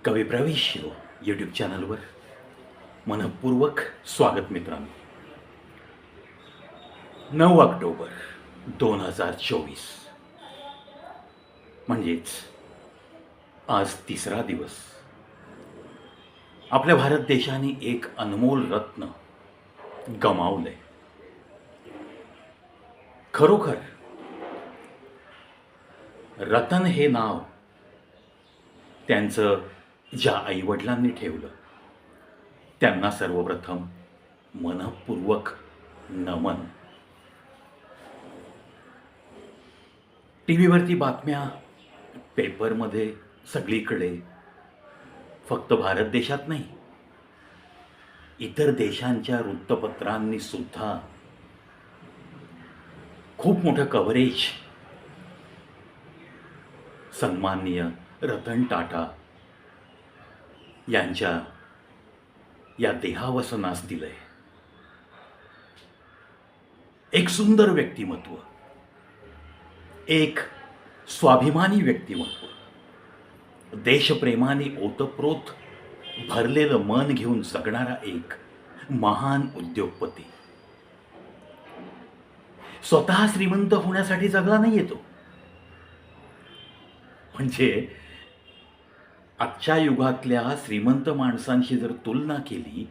कवी प्रवेश यूट्यूब चॅनलवर मनपूर्वक स्वागत मित्रांनो. 9 ऑक्टोबर 2024 म्हणजेच आज तिसरा दिवस. आपल्या भारत देशाने एक अनमोल रत्न गमावलंय. खरोखर रतन हे नाव त्यांचं ज्या आईवडिलांनी ठेवलं त्यांना सर्वप्रथम मनपूर्वक नमन. टी व्हीवरती बातम्या, पेपरमध्ये, सगळीकडे, फक्त भारत देशात नाही, इतर देशांच्या वृत्तपत्रांनी सुद्धा खूप मोठं कव्हरेज सन्माननीय रतन टाटा यांच्या या देहावसनास दिलंय. एक सुंदर व्यक्तिमत्व, एक स्वाभिमानी व्यक्तिमत्व, देशप्रेमाने ओतप्रोत भरलेलं मन घेऊन जगणारा एक महान उद्योगपती. स्वतः श्रीमंत होण्यासाठी जगला नाही येतो. म्हणजे आजच्या युगातल्या श्रीमंत माणसांशी जर तुलना केली,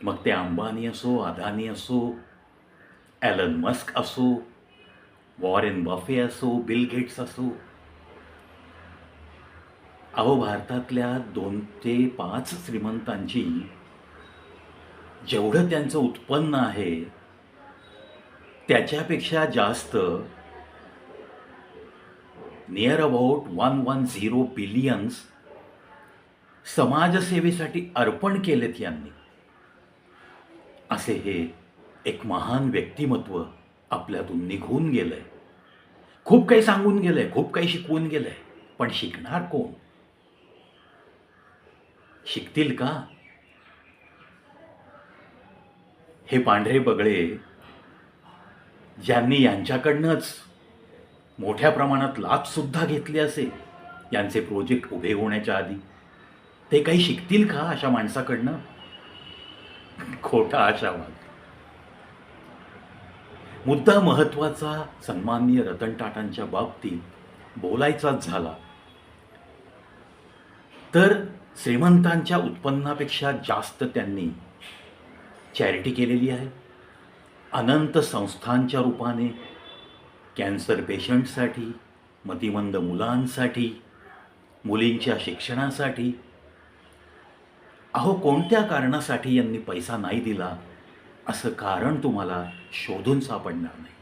मग ते अंबानी असो, अदानी असो, एलन मस्क असो, वॉरेन बफे असो, बिल गेट्स असो, अहो भारतातल्या 2 ते 5 श्रीमंतांची जेवढं त्यांचं उत्पन्न आहे त्याच्यापेक्षा जास्त, नियर अबाउट 110 बिलियन्स समाजसेवेसाठी अर्पण केलेत यांनी. असे हे एक महान व्यक्तिमत्व आपल्यातून निघून गेलंय. खूप काही सांगून गेलंय, खूप काही शिकवून गेलंय, पण शिकणार कोण? शिकतील का? हे पांढरे बगळे ज्यांनी यांच्याकडनंच मोठ्या प्रमाणात लाभ सुद्धा घेतले असेल यांचे प्रोजेक्ट उभे होण्याच्या आधी, ते काही शिकतील का अशा माणसाकडनं? खोटा आशावाद. मुद्दा महत्वाचा सन्माननीय रतन टाटांच्या बाबतीत बोलायचाच झाला तर श्रीमंतांच्या उत्पन्नापेक्षा जास्त त्यांनी चॅरिटी केलेली आहे. अनंत संस्थांच्या रूपाने कॅन्सर पेशंटसाठी, मतिमंद मुलांसाठी, मुलींच्या शिक्षणासाठी. अहो कोणत्या कारणासाठी यांनी पैसा नाही दिला असं कारण तुम्हाला शोधून सापडणार नाही.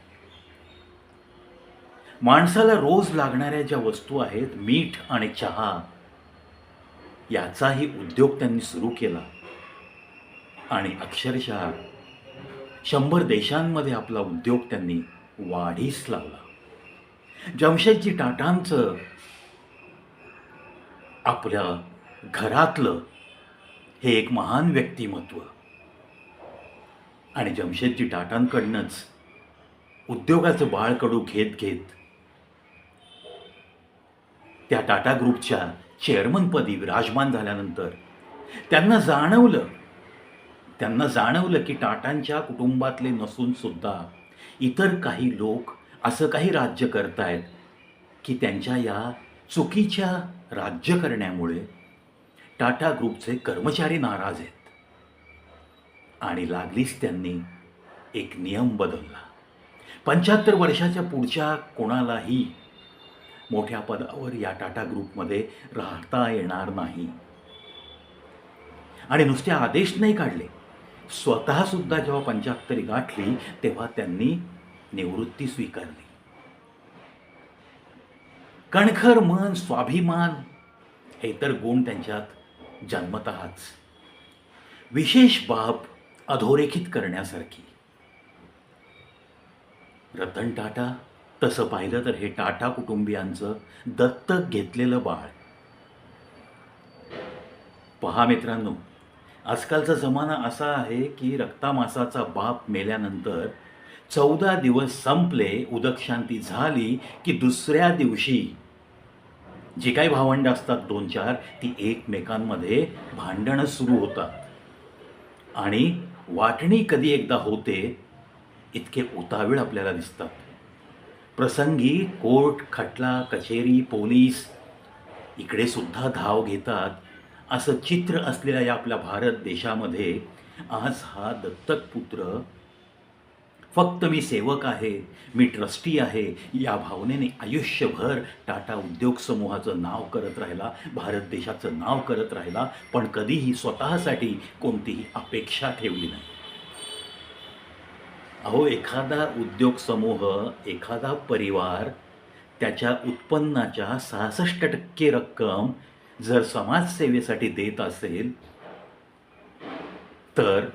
माणसाला रोज लागणाऱ्या ज्या वस्तू आहेत, मीठ आणि चहा, याचाही उद्योग त्यांनी सुरू केला आणि अक्षरशः 100 देशांमध्ये आपला उद्योग त्यांनी वाढीस लावला. जमशेदजी टाटांचं आपल्या घरातलं हे एक महान व्यक्तिमत्व आणि जमशेदजी टाटांकडनंच उद्योगाचं बाळकडू घेत घेत त्या टाटा ग्रुपच्या चेअरमनपदी विराजमान झाल्यानंतर त्यांना जाणवलं की टाटांच्या कुटुंबातले नसून सुद्धा इतर काही लोक असं काही राज्य करतायत की त्यांच्या या चुकीच्या राज्य करण्यामुळे टाटा ग्रुपचे कर्मचारी नाराज आहेत. आणि लागलीच त्यांनी एक नियम बदलला. 75 वर्षाच्या पुढच्या कोणालाही मोठ्या पदावर या टाटा ग्रुपमध्ये राहता येणार नाही. आणि नुसते आदेश नाही काढले, स्वतः सुद्धा जेव्हा 75 गाठली तेव्हा त्यांनी निवृत्ती स्वीकारली. कणखर मन, स्वाभिमान हे तर गुण त्यांच्यात जन्मतःच. विशेष बाब अधोरेखित करण्यासारखी. रतन टाटा तसं पाहिलं तर हे टाटा कुटुंबियांचं दत्तक घेतलेलं बाळ. पहा मित्रांनो, आजकालचा जमाना असा आहे की रक्तामासाचा बाप मेल्यानंतर 14 दिवस संपले, उदकशांती झाली की दुसऱ्या दिवशी जी काही भावंडं असतात 2-4 ती एकमेकांमध्ये भांडणं सुरू होतात आणि वाटणी कधी एकदा होते, इतके उतावीळ आपल्याला दिसतात. प्रसंगी कोर्ट, खटला, कचेरी, पोलीस इकडे सुद्धा धाव घेतात. असं चित्र असलेल्या या आपल्या भारत देशामध्ये आज हा दत्तक पुत्र फक्त मी सेवक आहे, मी ट्रस्टी आहे, या भावनेने आयुष्यभर टाटा उद्योग समूहाचं नाव करत राहिला, भारत देशाचं नाव करत राहिला, पण कधीही स्वतःसाठी कोणतीही अपेक्षा ठेवली नाही. अहो, एखादा उद्योग समूह, एखादा परिवार त्याच्या उत्पन्नाच्या 66% रक्कम जर समाजसेवेसाठी देत असेल, तर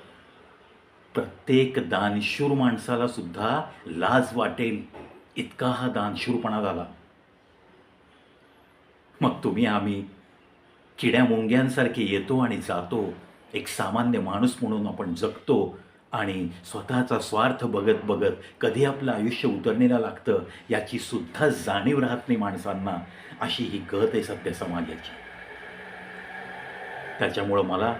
प्रत्येक दानशूर माणसाला सुद्धा लाज वाटेल, इतका हा दानशूरपणा झाला. मग तुम्ही आम्ही चिड्या मुंग्यांसारखे येतो आणि जातो, एक सामान्य माणूस म्हणून आपण जगतो आणि स्वतःचा स्वार्थ बघत बघत कधी आपलं आयुष्य उतरणीला लागतं याची सुद्धा जाणीव राहत नाही माणसांना. अशी ही गत आहे सध्या समाजाची. त्याच्यामुळं मला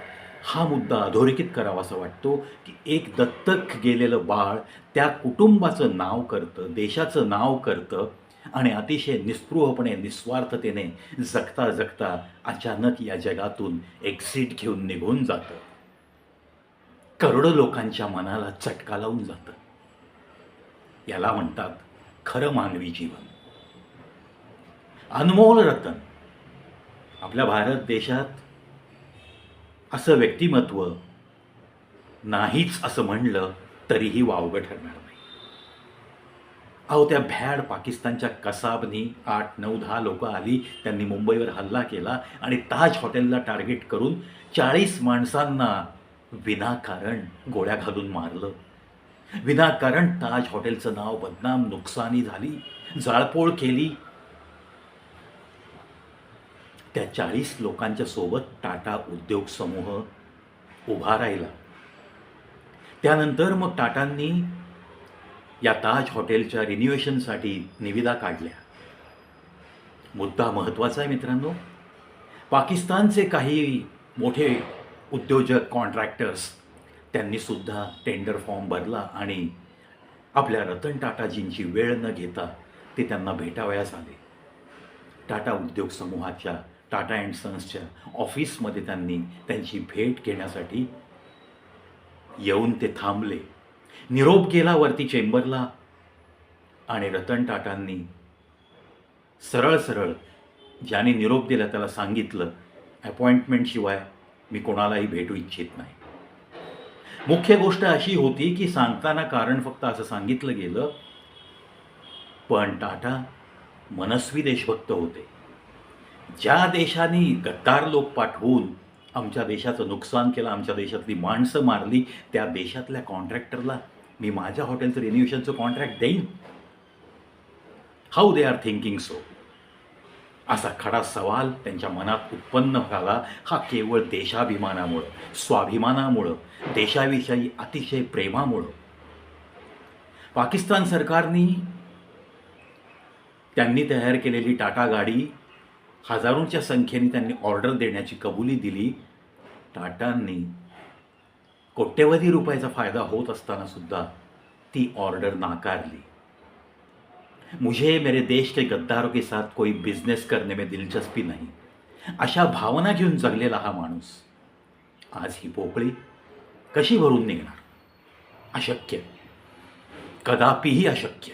हा मुद्दा अधोरेखित करावासा वाटतो की एक दत्तक गेलेलं बाळ त्या कुटुंबाचं नाव करतं, देशाचं नाव करतं आणि अतिशय निस्पृहपणे, निस्वार्थतेने जगता जगता अचानक या जगातून एक्झिट घेऊन निघून जातं. करोडो लोकांच्या मनाला चटका लावून जातं. याला म्हणतात खरं मानवी जीवन. अनमोल रतन. आपल्या भारत देशात असं व्यक्तिमत्व नाहीच असं म्हणलं तरीही वावगं ठरणार नाही. अहो, त्या भ्याड पाकिस्तानच्या कसाबनी 8, 9, 10 लोकं आली, त्यांनी मुंबईवर हल्ला केला आणि ताज हॉटेलला टार्गेट करून 40 माणसांना विनाकारण गोळ्या घालून मारलं. विनाकारण ताज हॉटेलचं नाव बदनाम, नुकसानी झाली, जाळपोळ केली. त्या 40 लोकांच्या सोबत टाटा उद्योग समूह उभा राहिला. त्यानंतर मग टाटांनी या ताज हॉटेलच्या रिन्युएशनसाठी निविदा काढल्या. मुद्दा महत्त्वाचा आहे मित्रांनो. पाकिस्तानचे काही मोठे उद्योजक, कॉन्ट्रॅक्टर्स त्यांनी सुद्धा टेंडर फॉर्म भरला आणि आपल्या रतन टाटाजींची वेळ न घेता ते त्यांना भेटावयास आले. टाटा उद्योग समूहाच्या, टाटा अँड सन्सच्या ऑफिसमध्ये त्यांनी त्यांची भेट घेण्यासाठी येऊन ते थांबले. निरोप केला वरती चेंबरला आणि रतन टाटांनी सरळ सरळ ज्याने निरोप दिला त्याला सांगितलं, अपॉइंटमेंटशिवाय मी कोणालाही भेटू इच्छित नाही. मुख्य गोष्ट अशी होती की सांगताना कारण फक्त असं सांगितलं गेलं, पण टाटा मनस्वी देशभक्त होते. ज्या देशाने गद्दार लोक पाठवून आमच्या देशाचं नुकसान केलं, आमच्या देशातली माणसं मारली, त्या देशातल्या कॉन्ट्रॅक्टरला मी माझ्या हॉटेलचं रिन्युएशनचं कॉन्ट्रॅक्ट देईन? How they are thinking so? असा खडा सवाल त्यांच्या मनात उत्पन्न झाला. हा केवळ देशाभिमानामुळं, स्वाभिमानामुळं, देशाविषयी अतिशय प्रेमामुळं. पाकिस्तान सरकारने त्यांनी तयार केलेली टाटा गाडी हजारोंच्या संख्येने त्यांनी ऑर्डर देण्याची कबुली दिली. टाटांनी कोट्यवधी रुपयाचा फायदा होत असताना सुद्धा ती ऑर्डर नाकारली. मुझे मेरे देश के गद्दारों के साथ कोई बिझनेस करने में दिलचस्पी नहीं, अशा भावना घेऊन जगलेला हा माणूस आज ही पोकळी कशी भरून निघणार? अशक्य, कदापिही अशक्य.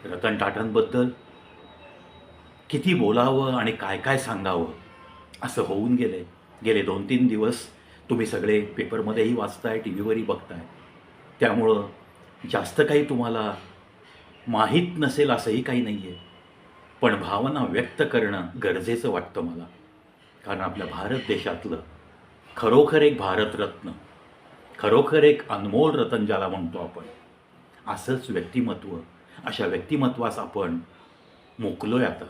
रतन टाटांबद्दल किती बोलावं आणि काय काय सांगावं असं होऊन गेले 2-3 दिवस. तुम्ही सगळे पेपरमध्येही वाचताय, टी व्हीवरही बघताय. त्यामुळं जास्त काही तुम्हाला माहीत नसेल असंही काही नाही आहे. पण भावना व्यक्त करणं गरजेचं वाटतं मला. कारण आपल्या भारत देशातलं खरोखर एक भारतरत्न, खरोखर एक अनमोल रतन ज्याला म्हणतो आपण, असंच व्यक्तिमत्व, अशा व्यक्तिमत्वास आपण मोकलोय आता.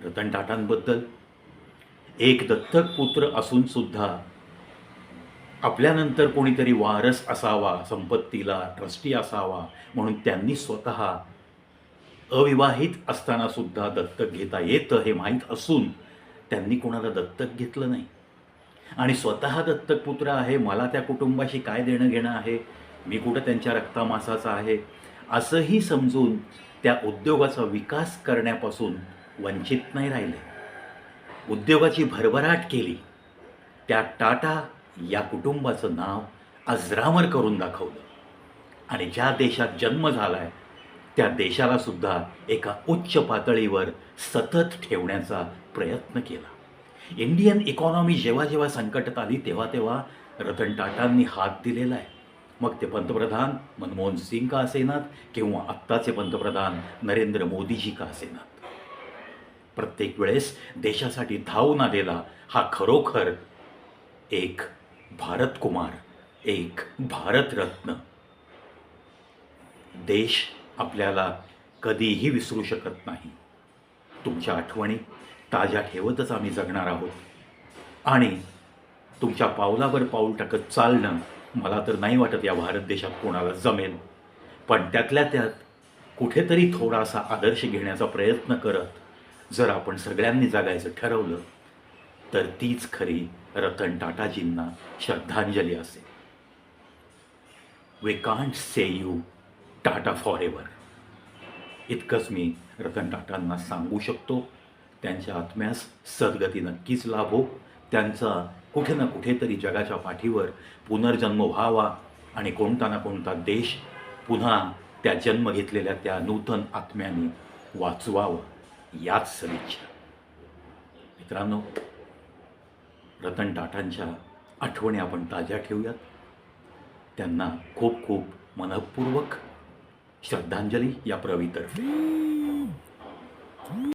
रतन टाटांबद्दल एक दत्तक पुत्र असून सुद्धा आपल्यानंतर कोणीतरी वारस असावा, संपत्तीला ट्रस्टी असावा म्हणून त्यांनी स्वतः अविवाहित असताना सुद्धा दत्तक घेता येतं हे माहीत असून त्यांनी कोणाला दत्तक घेतलं नाही. आणि स्वतः दत्तक पुत्र आहे, मला त्या कुटुंबाशी काय देणं घेणं आहे, मी कुठं त्यांच्या रक्तामासाचा आहे, असंही समजून त्या उद्योगाचा विकास करण्यापासून वंचित नाही राहिले. उद्योगाची भरभराट केली. त्या टाटा या कुटुंबाचं नाव अजरामर करून दाखवलं. आणि ज्या देशात जन्म झाला आहे त्या देशाला सुद्धा एका उच्च पातळीवर सतत ठेवण्याचा प्रयत्न केला. इंडियन इकॉनॉमी जेव्हा जेव्हा संकटात आली तेव्हा तेव्हा रतन टाटांनी हात दिलेला आहे. मग ते पंतप्रधान मनमोहन सिंग का असेनात किंवा आत्ताचे पंतप्रधान नरेंद्र मोदीजी का असेनात, प्रत्येक वेळेस देशासाठी धावून आलेला हा खरोखर एक भारतकुमार, एक भारतरत्न. देश आपल्याला कधीही विसरू शकत नाही. तुमच्या आठवणी ताज्या ठेवतच आम्ही जगणार आहोत. आणि तुमच्या पावलावर पाऊल टाकत चालणं मला तर नाही वाटत या भारत देशात कोणाला जमेल. पण त्यातल्या त्यात कुठेतरी थोडासा आदर्श घेण्याचा प्रयत्न करत जर आपण सगळ्यांनी जगायचं ठरवलं तर तीच खरी रतन टाटाजींना श्रद्धांजली असेल. We can't say you Tata forever, इतकंच मी रतन टाटांना सांगू शकतो. त्यांच्या आत्म्यास सद्गती नक्कीच लाभो. त्यांचा कुठे ना कुठेतरी जगाच्या पाठीवर पुनर्जन्म व्हावा आणि कोणता ना कोणता देश पुन्हा त्या जन्म घेतलेल्या त्या नूतन आत्म्याने वाचवावं, याच सदिच्छा. मित्रांनो, रतन टाटांच्या आठवणी आपण ताज्या ठेवूयात. त्यांना खूप खूप मनःपूर्वक श्रद्धांजली या प्रवीतर्फे.